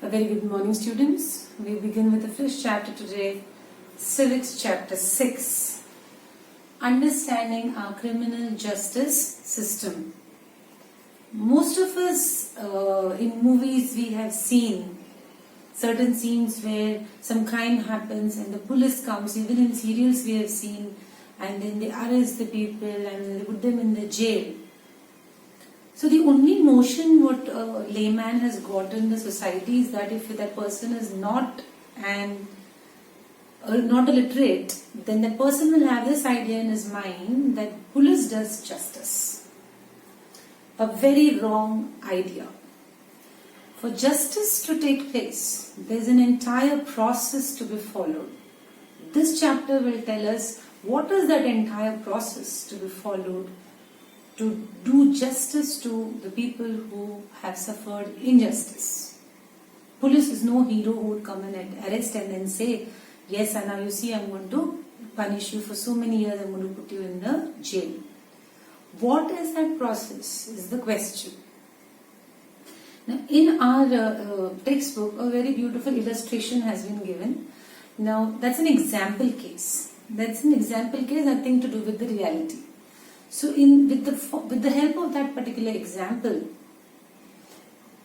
A very good morning, students. We begin with the first chapter today, Civics chapter 6, Understanding our Criminal Justice System. Most of us in movies we have seen certain scenes where some crime happens and the police comes. Even in serials we have seen, and then they arrest the people and they put them in the jail. So the only notion what a layman has got in the society is that if that person is not a literate, then that person will have this idea in his mind that police does justice. A very wrong idea. For justice to take place, there is an entire process to be followed. This chapter will tell us what is that entire process to be followed to do justice to the people who have suffered injustice. Police is no hero who would come and arrest and then say, yes, and now you see I'm going to punish you for so many years, I'm going to put you in the jail. What is that process is the question. Now in our textbook, a very beautiful illustration has been given. Now that's an example case. That's an example case, nothing to do with the reality. So with the help of that particular example,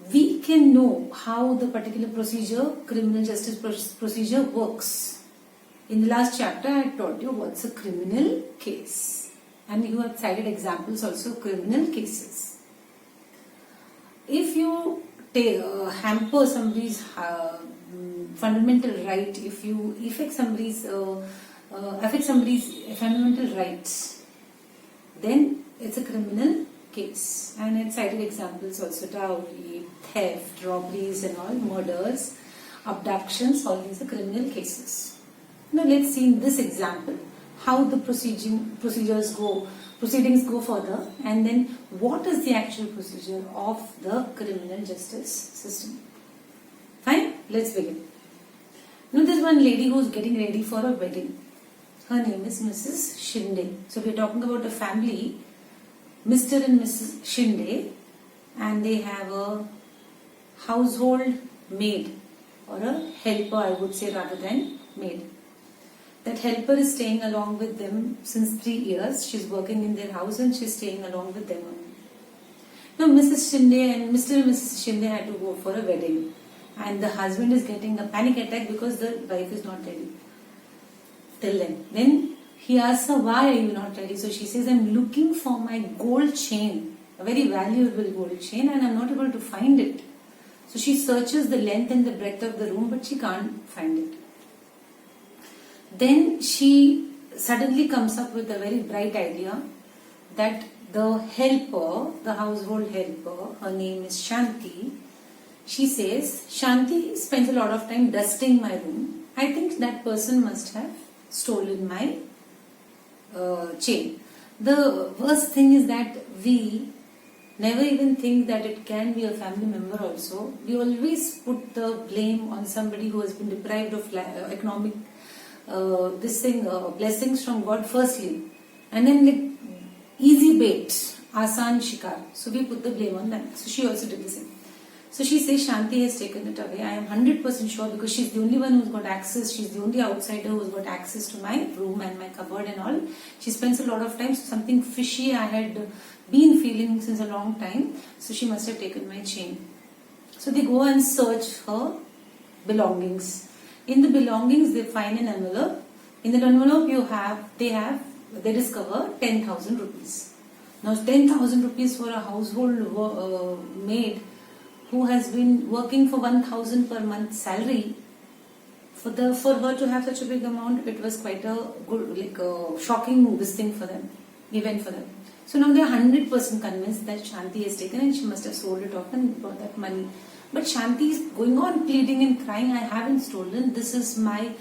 we can know how the particular procedure, criminal justice procedure works. In the last chapter, I taught you what's a criminal case. And you have cited examples also of criminal cases. If you hamper somebody's fundamental right, if you affect somebody's fundamental rights, then it's a criminal case. And it cited examples also: dowry, theft, robberies and all, murders, abductions, all these are criminal cases. Now let's see in this example how the proceedings go further, and then what is the actual procedure of the criminal justice system. Fine, let's begin. Now there's one lady who's getting ready for a wedding. Her name is Mrs. Shinde. So we're talking about a family, Mr. and Mrs. Shinde, and they have a household maid, or a helper I would say rather than maid. That helper is staying along with them since 3 years. She's working in their house and she's staying along with them. Now Mrs. Shinde and Mr. and Mrs. Shinde had to go for a wedding, and the husband is getting a panic attack because the wife is not ready. Till then he asks her, why are you not ready? So she says, I'm looking for my gold chain, a very valuable gold chain, and I'm not able to find it. So she searches the length and the breadth of the room, but she can't find it. Then she suddenly comes up with a very bright idea that the helper, the household helper, her name is Shanti. She says, Shanti spends a lot of time dusting my room. I think that person must have stolen my chain. The worst thing is that we never even think that it can be a family member also. We always put the blame on somebody who has been deprived of economic blessings from God firstly, and then like easy bait, asan shikar. So we put the blame on them. So she also did the same. So she says Shanti has taken it away. I am 100% sure, because she's the only one who's got access. She's the only outsider who's got access to my room and my cupboard and all. She spends a lot of time. So something fishy I had been feeling since a long time. So she must have taken my chain. So they go and search her belongings. In the belongings they find an envelope. In that envelope they discover 10,000 rupees. Now 10,000 rupees for a household maid who has been working for 1,000 per month salary, for her to have such a big amount, it was quite a good, shocking event for them. So now they are 100% convinced that Shanti has taken and she must have sold it off and brought that money. But Shanti is going on pleading and crying, I haven't stolen, this is my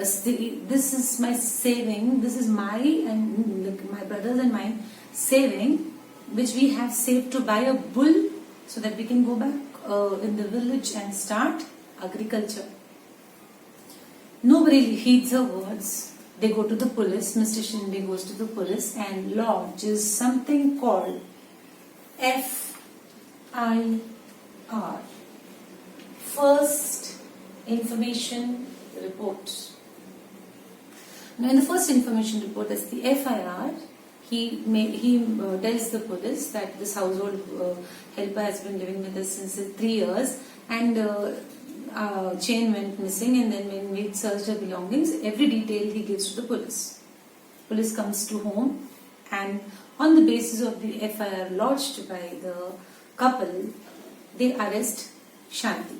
saving, this is my and my brothers and mine saving, which we have saved to buy a bull so that we can go back in the village and start agriculture. Nobody heeds her words. They go to the police. Mr. Shinde goes to the police and lodges something called FIR, first information report. Now, in the first information report, that's the FIR, he tells the police that this household helper has been living with us since 3 years, and chain went missing, and then when we searched her belongings, every detail he gives to the police. Police comes to home, and on the basis of the FIR lodged by the couple, they arrest Shanti.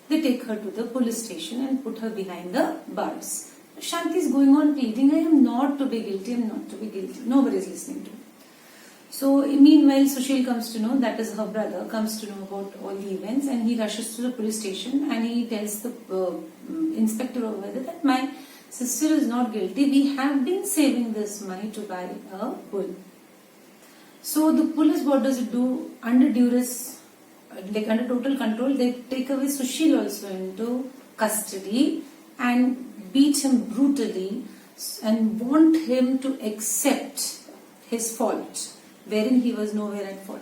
They take her to the police station and put her behind the bars. Shanti is going on pleading, I am not to be guilty, I am not to be guilty. Nobody is listening to her. So meanwhile, Sushil comes to know, that is her brother, comes to know about all the events, and he rushes to the police station and he tells the inspector over there that my sister is not guilty. We have been saving this money to buy a bull. So the police, what does it do? Under duress, like under total control, they take away Sushil also into custody and beat him brutally and want him to accept his fault, wherein he was nowhere at fault.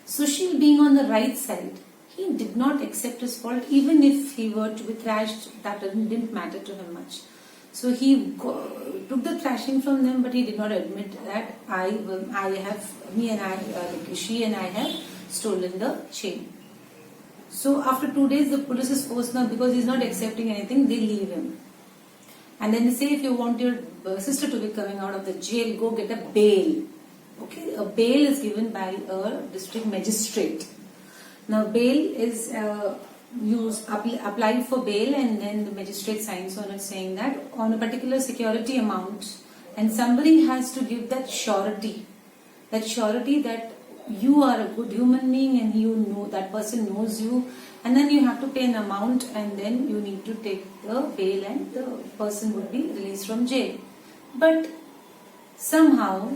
Sushil, being on the right side, he did not accept his fault. Even if he were to be thrashed, that didn't matter to him much. So he took the thrashing from them, but he did not admit that she and I have stolen the chain. So after 2 days, the police is forced now, because he's not accepting anything, they leave him. And then they say, if you want your sister to be coming out of the jail, go get a bail. Okay, a bail is given by a district magistrate. Now bail is apply for bail, and then the magistrate signs on it saying that on a particular security amount, and somebody has to give that surety that you are a good human being and you know that person knows you, and then you have to pay an amount, and then you need to take the bail and the person would be released from jail. But somehow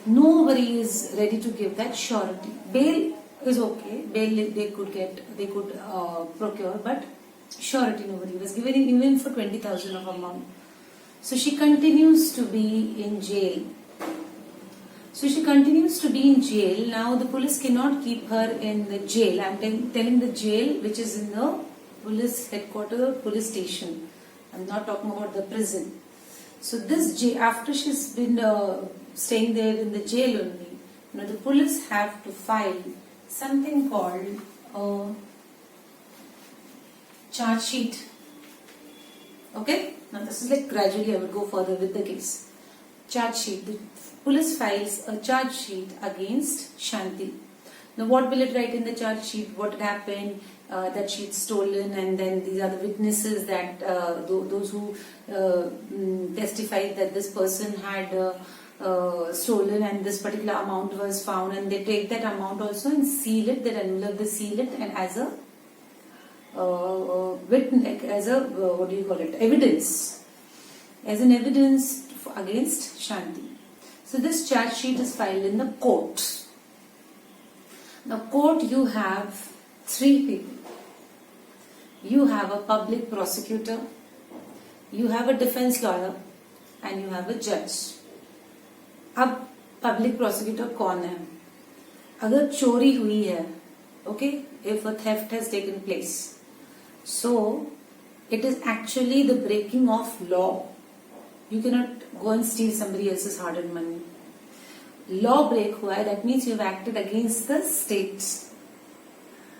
nobody is ready to give that surety. Bail is okay, bail they could procure, but surety nobody was giving, even for 20,000 of amount. So she continues to be in jail. Now the police cannot keep her in the jail. I am telling the jail which is in the police headquarters, police station. I am not talking about the prison. So this jail, after she's been staying there in the jail only, the police have to file something called a charge sheet. Okay? Now this is like gradually I will go further with the case. Charge sheet. The police files a charge sheet against Shanti. Now what will it write in the charge sheet? What had happened, that she had stolen, and then these are the witnesses that those who testified that this person had stolen and this particular amount was found, and they take that amount also and seal it, that envelope, they seal it, and as a evidence, as an evidence against Shanti. So this charge sheet is filed in the court. Now court, you have 3 people. You have a public prosecutor, you have a defense lawyer, and you have a judge. अब public prosecutor कौन है? अगर चोरी हुई है, okay, if a theft has taken place, so it is actually the breaking of law. You cannot go and steal somebody else's hard-earned money. Law break हुआ है, that means you have acted against the state.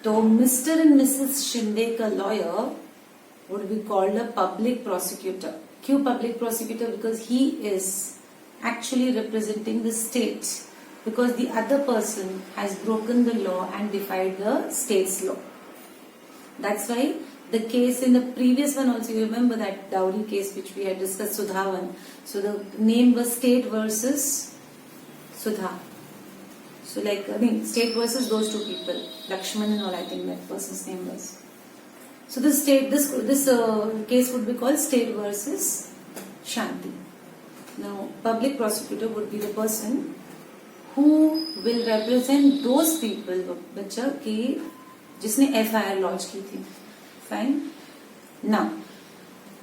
So Mr. and Mrs. Shinde का lawyer would be called a public prosecutor. क्यों public prosecutor? Because he is actually representing the state, because the other person has broken the law and defied the state's law. That's why the case in the previous one also, you remember that dowry case which we had discussed, Sudhavan. So the name was State versus Sudha. So State versus those 2 people, Lakshman and all, I think that person's name was. So this case would be called State versus Shanti. Now public prosecutor would be the person who will represent those people, बच्चा की जिसने FIR lodge की थी. Fine. Now,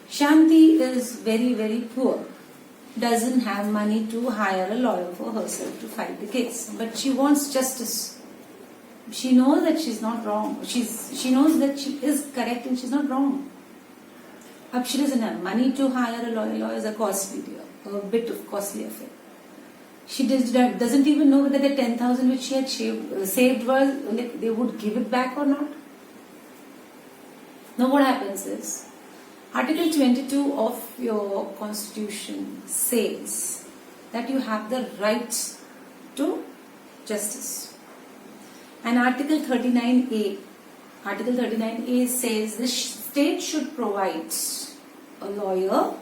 Shanti is very, very poor. Doesn't have money to hire a lawyer for herself to fight the case. But she wants justice. She knows that she's not wrong. She knows that she is correct and she's not wrong. Up she doesn't have money to hire a lawyer. Lawyers are costly, a bit of costly affair. She doesn't even know whether the 10,000 which she had saved was, like, they would give it back or not. Now what happens is, Article 22 of your constitution says that you have the right to justice. And Article 39A says the state should provide a lawyer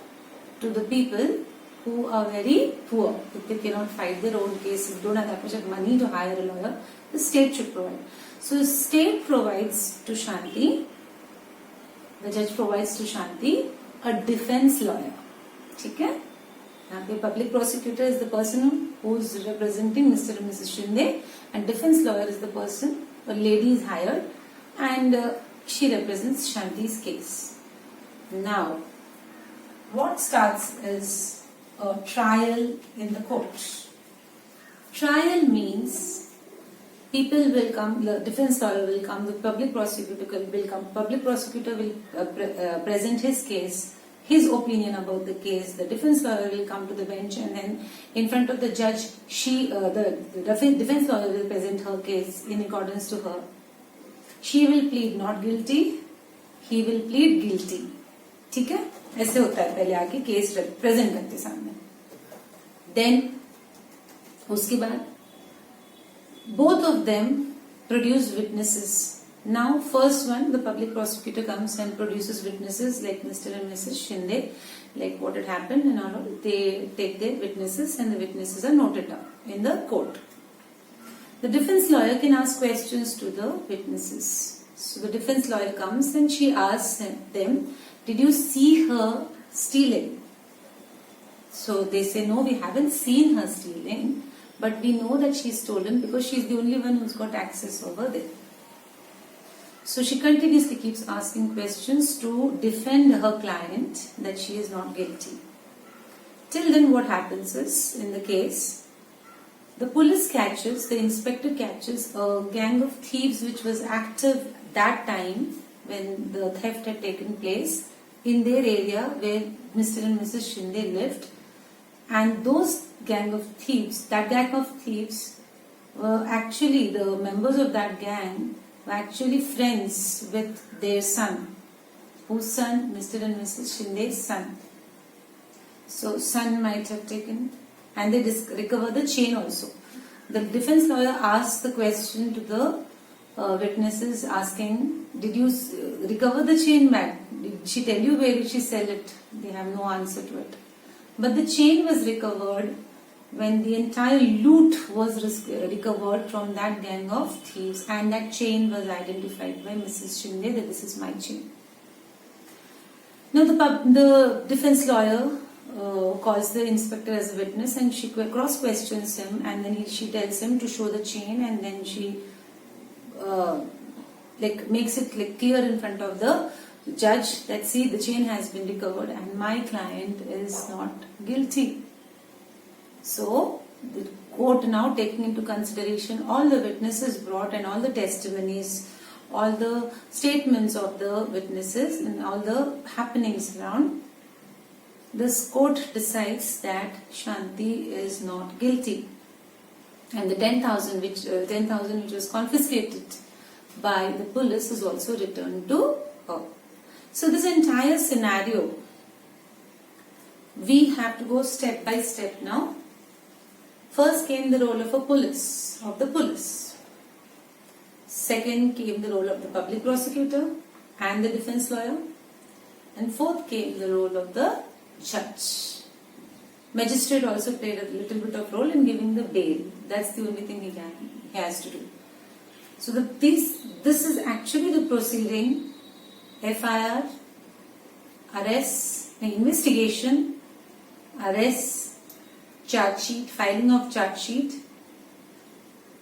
to the people who are very poor. If they cannot fight their own cases, don't have that much of money to hire a lawyer, the state should provide. So the state provides to Shanti, the judge provides to Shanti a defense lawyer. Okay? Now the public prosecutor is the person who is representing Mr. and Mrs. Shinde, and defense lawyer is the person, a lady is hired, and she represents Shanti's case. Now, what starts is a trial in the court. Trial means people will come, the defense lawyer will come, the public prosecutor will come, public prosecutor will present his case, his opinion about the case, the defense lawyer will come to the bench, and then in front of the judge, the defense lawyer will present her case in accordance to her. She will plead not guilty, he will plead guilty. ठीक है, ऐसे होता है पहले आके case present करते सामने. Then उसके बाद both of them produce witnesses. Now first one, the public prosecutor comes and produces witnesses like Mr. and Mrs. Shinde, like what had happened and all. They take their witnesses and the witnesses are noted down in the court. The defense lawyer can ask questions to the witnesses. So the defense lawyer comes and she asks them, did you see her stealing? So they say, no, we haven't seen her stealing, but we know that she's stolen because she's the only one who's got access over there. So she continuously keeps asking questions to defend her client that she is not guilty. Till then what happens is, in the case, the police catches, the inspector catches a gang of thieves which was active that time when the theft had taken place in their area where Mr. and Mrs. Shinde lived. And those gang of thieves, that gang of thieves were actually, the members of that gang were actually friends with their son. Whose son? Mr. and Mrs. Shinde's son. So son might have taken, and they recover the chain also. The defense lawyer asks the question to the witnesses asking, did you recover the chain back? Did she tell you where did she sell it? They have no answer to it. But the chain was recovered when the entire loot was recovered from that gang of thieves, and that chain was identified by Mrs. Shinde that this is my chain. Now the defense lawyer calls the inspector as a witness and she cross questions him, and then she tells him to show the chain, and then she makes it clear in front of the judge that see, the chain has been recovered and my client is not guilty. So the court, now taking into consideration all the witnesses brought and all the testimonies, all the statements of the witnesses and all the happenings around, this court decides that Shanti is not guilty, and the 10,000 which was confiscated by the police is also returned to her. So this entire scenario, we have to go step by step now. First came the role of the police. Second came the role of the public prosecutor and the defense lawyer. And fourth came the role of the judge. Magistrate also played a little bit of role in giving the bail. That's the only thing he has to do. So this is actually the proceeding: FIR, arrest, investigation, arrest, charge sheet, filing of charge sheet,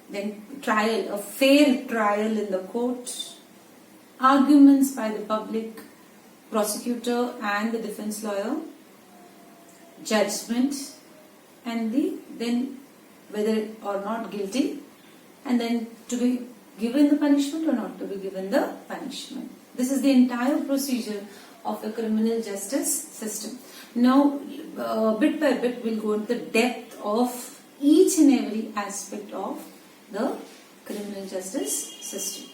then trial, a fair trial in the court, arguments by the public prosecutor and the defense lawyer, judgment, and then whether or not guilty, and then to be given the punishment or not to be given the punishment. This is the entire procedure of the criminal justice system. Now, bit by bit, we'll go into the depth of each and every aspect of the criminal justice system.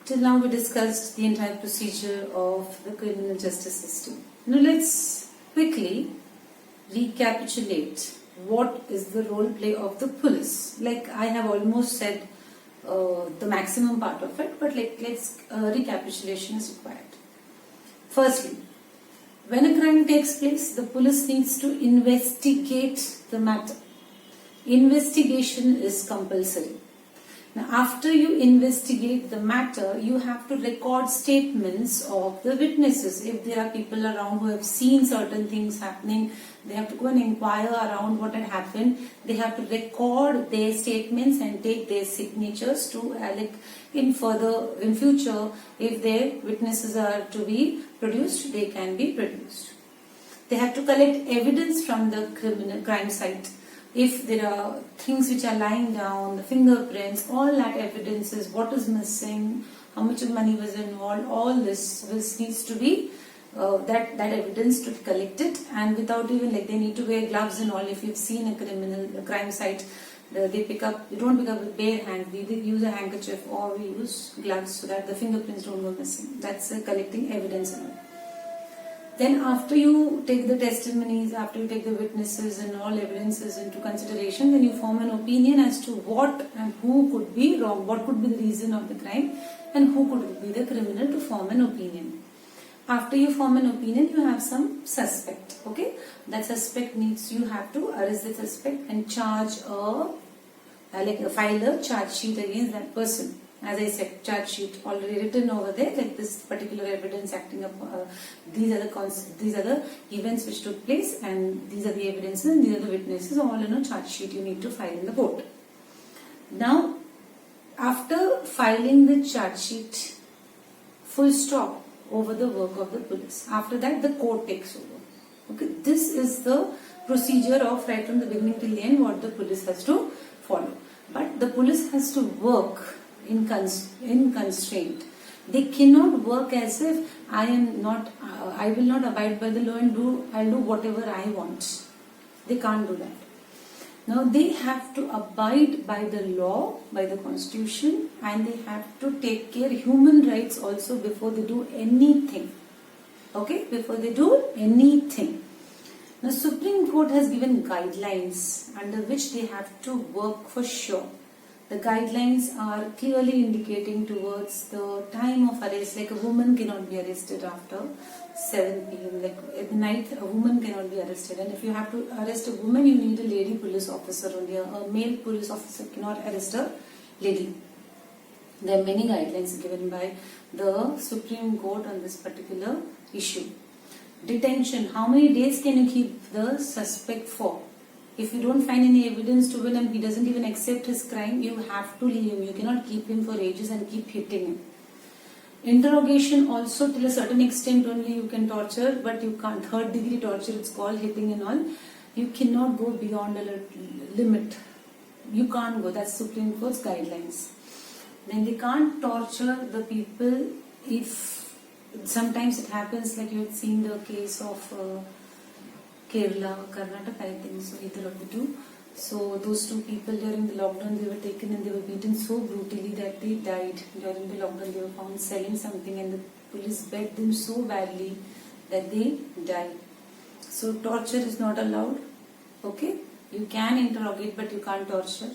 Till now, we discussed the entire procedure of the criminal justice system. Now, let's quickly recapitulate what is the role play of the police. Like I have almost said the maximum part of it, but let's recapitulation is required. Firstly, when a crime takes place, the police needs to investigate the matter. Investigation is compulsory. Now, after you investigate the matter, you have to record statements of the witnesses. If there are people around who have seen certain things happening, they have to go and inquire around what had happened. They have to record their statements and take their signatures to in future, if their witnesses are to be produced, they can be produced. They have to collect evidence from the crime site. If there are things which are lying down, the fingerprints, all that evidence is what is missing, how much of money was involved, all this needs to be that evidence to be collected, and without even they need to wear gloves and all. If you've seen a crime site, they don't pick up with bare hands. We either use a handkerchief or we use gloves so that the fingerprints don't go missing. That's collecting evidence and all. Then after you take the testimonies, after you take the witnesses and all evidences into consideration, then you form an opinion as to what and who could be wrong, what could be the reason of the crime and who could be the criminal, to form an opinion. After you form an opinion, you have some suspect, okay? That suspect you have to arrest the suspect and charge file a charge sheet against that person. As I said, charge sheet already written over there, like this particular evidence acting up. These are the events which took place, and these are the evidences, and these are the witnesses. All in a charge sheet you need to file in the court. Now, after filing the charge sheet, full stop over the work of the police. After that, the court takes over. Okay, this is the procedure of right from the beginning till the end what the police has to follow. But the police has to work in constraint. They cannot work as if I will not abide by the law and I'll do whatever I want. They can't do that. Now they have to abide by the law, by the constitution, and they have to take care of human rights also before they do anything. Okay, before they do anything. Now Supreme Court has given guidelines under which they have to work for sure. The guidelines are clearly indicating towards the time of arrest. Like a woman cannot be arrested after 7 p.m. Like at night, a woman cannot be arrested. And if you have to arrest a woman, you need a lady police officer only. A male police officer cannot arrest a lady. There are many guidelines given by the Supreme Court on this particular issue. Detention. How many days can you keep the suspect for? If you don't find any evidence to him and he doesn't even accept his crime, you have to leave him. You cannot keep him for ages and keep hitting him. Interrogation also till a certain extent only you can torture, but you can't. Third degree torture, it's called, hitting and all. You cannot go beyond a limit. You can't go. That's Supreme Court's guidelines. Then they can't torture the people if sometimes it happens, like you had seen the case of Kerala, Karnataka, I think so, either of the two. So those two people during the lockdown, they were taken and they were beaten so brutally that they died. During the lockdown, they were found selling something and the police beat them so badly that they died. So torture is not allowed. Okay, you can interrogate but you can't torture.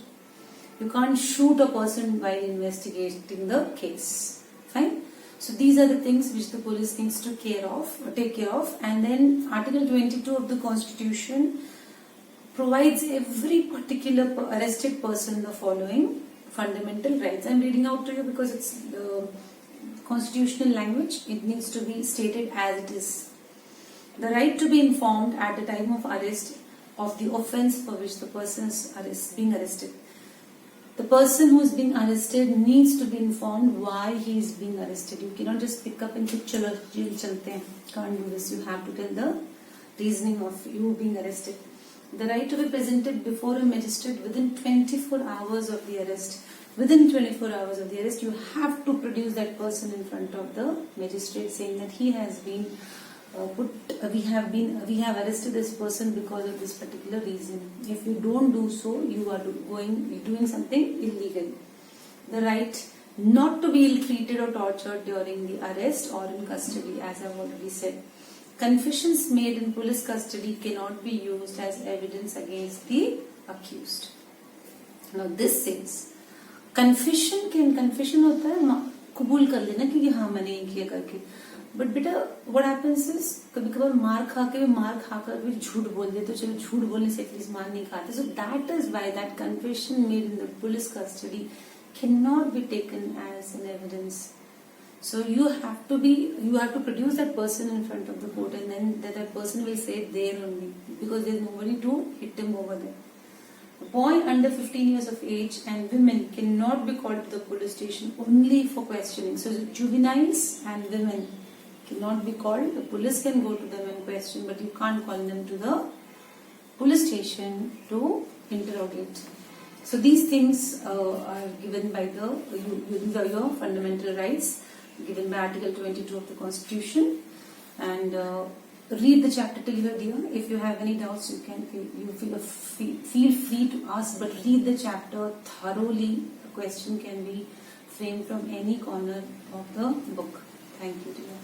You can't shoot a person while investigating the case. Fine. So these are the things which the police needs to take care of. And then Article 22 of the Constitution provides every particular arrested person the following fundamental rights. I am reading out to you because it's the constitutional language. It needs to be stated as it is. The right to be informed at the time of arrest of the offence for which the person is being arrested. The person who is being arrested needs to be informed why he is being arrested. You cannot just pick up and say, "Chalo, jail chalte hain." Can't do this. You have to tell the reasoning of you being arrested. The right to be presented before a magistrate within 24 hours of the arrest. within 24 hours of the arrest, you have to produce that person in front of the magistrate saying that he has been we have arrested this person because of this particular reason. If you don't do so, you are doing something illegal. The right not to be ill-treated or tortured during the arrest or in custody, as I've already said. Confessions made in police custody cannot be used as evidence against the accused. Now this says, confession होता है कबूल कर लेना कि हाँ मैंने ये किया करके, बट बेटा व्हाट हैपेंस इज कभी कभार मार खाकर भी झूठ बोल दे, तो चलो झूठ बोलने से एटलीस्ट मार नहीं खाते. So that is why that confession made in the police custody cannot be taken as an evidence. So you have to produce that person in front of the court, and then that person will say there only, because there is nobody to hit him over there. A boy under 15 years of age and women cannot be called to the police station only for questioning. So juveniles and women cannot be called. The police can go to them and question, but you can't call them to the police station to interrogate. So these things are given by your fundamental rights given by Article 22 of the Constitution. And read the chapter till here, dear. If you have any doubts, feel free to ask, but read the chapter thoroughly. A question can be framed from any corner of the book. Thank you, dear.